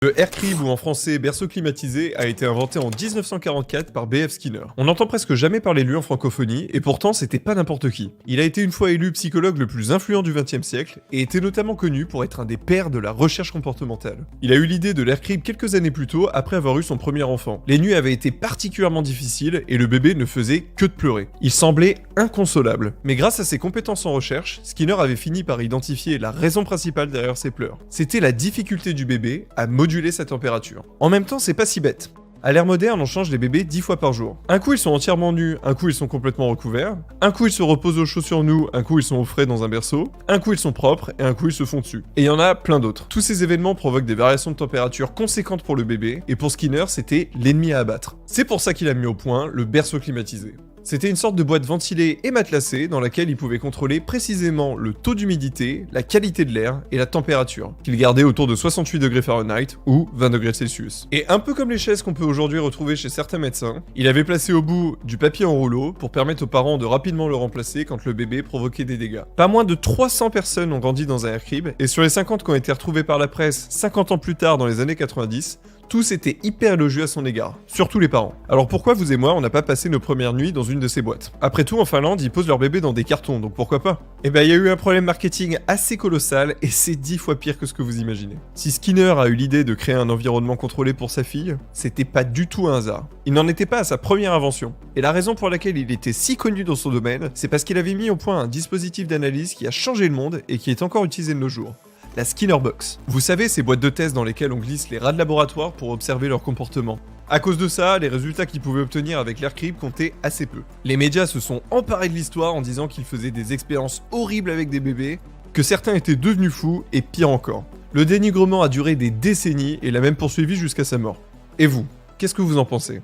Le aircrib, ou en français berceau climatisé, a été inventé en 1944 par B.F. Skinner. On n'entend presque jamais parler de lui en francophonie, et pourtant c'était pas n'importe qui. Il a été une fois élu psychologue le plus influent du XXe siècle, et était notamment connu pour être un des pères de la recherche comportementale. Il a eu l'idée de l'aircrib quelques années plus tôt, après avoir eu son premier enfant. Les nuits avaient été particulièrement difficiles, et le bébé ne faisait que de pleurer. Il semblait inconsolable. Mais grâce à ses compétences en recherche, Skinner avait fini par identifier la raison principale derrière ses pleurs. C'était la difficulté du bébé à moduler sa température. En même temps, c'est pas si bête. À l'ère moderne, on change les bébés 10 fois par jour. Un coup, ils sont entièrement nus, un coup, ils sont complètement recouverts. Un coup, ils se reposent au chaud sur nous, un coup, ils sont au frais dans un berceau. Un coup, ils sont propres, et un coup, ils se font dessus. Et il y en a plein d'autres. Tous ces événements provoquent des variations de température conséquentes pour le bébé, et pour Skinner, c'était l'ennemi à abattre. C'est pour ça qu'il a mis au point le berceau climatisé. C'était une sorte de boîte ventilée et matelassée dans laquelle il pouvait contrôler précisément le taux d'humidité, la qualité de l'air et la température, qu'il gardait autour de 68 degrés Fahrenheit ou 20 degrés Celsius. Et un peu comme les chaises qu'on peut aujourd'hui retrouver chez certains médecins, il avait placé au bout du papier en rouleau pour permettre aux parents de rapidement le remplacer quand le bébé provoquait des dégâts. Pas moins de 300 personnes ont grandi dans un aircrib, et sur les 50 qui ont été retrouvés par la presse 50 ans plus tard dans les années 90, tous étaient hyper élogieux à son égard, surtout les parents. Alors pourquoi vous et moi on n'a pas passé nos premières nuits dans une de ces boîtes? Après tout, en Finlande, ils posent leur bébé dans des cartons, donc pourquoi pas? Eh ben il y a eu un problème marketing assez colossal, et c'est 10 fois pire que ce que vous imaginez. Si Skinner a eu l'idée de créer un environnement contrôlé pour sa fille, c'était pas du tout un hasard. Il n'en était pas à sa première invention. Et la raison pour laquelle il était si connu dans son domaine, c'est parce qu'il avait mis au point un dispositif d'analyse qui a changé le monde et qui est encore utilisé de nos jours. La Skinner Box. Vous savez, ces boîtes de tests dans lesquelles on glisse les rats de laboratoire pour observer leur comportement. À cause de ça, les résultats qu'ils pouvaient obtenir avec l'aircrib comptaient assez peu. Les médias se sont emparés de l'histoire en disant qu'ils faisaient des expériences horribles avec des bébés, que certains étaient devenus fous, et pire encore. Le dénigrement a duré des décennies et l'a même poursuivi jusqu'à sa mort. Et vous, qu'est-ce que vous en pensez ?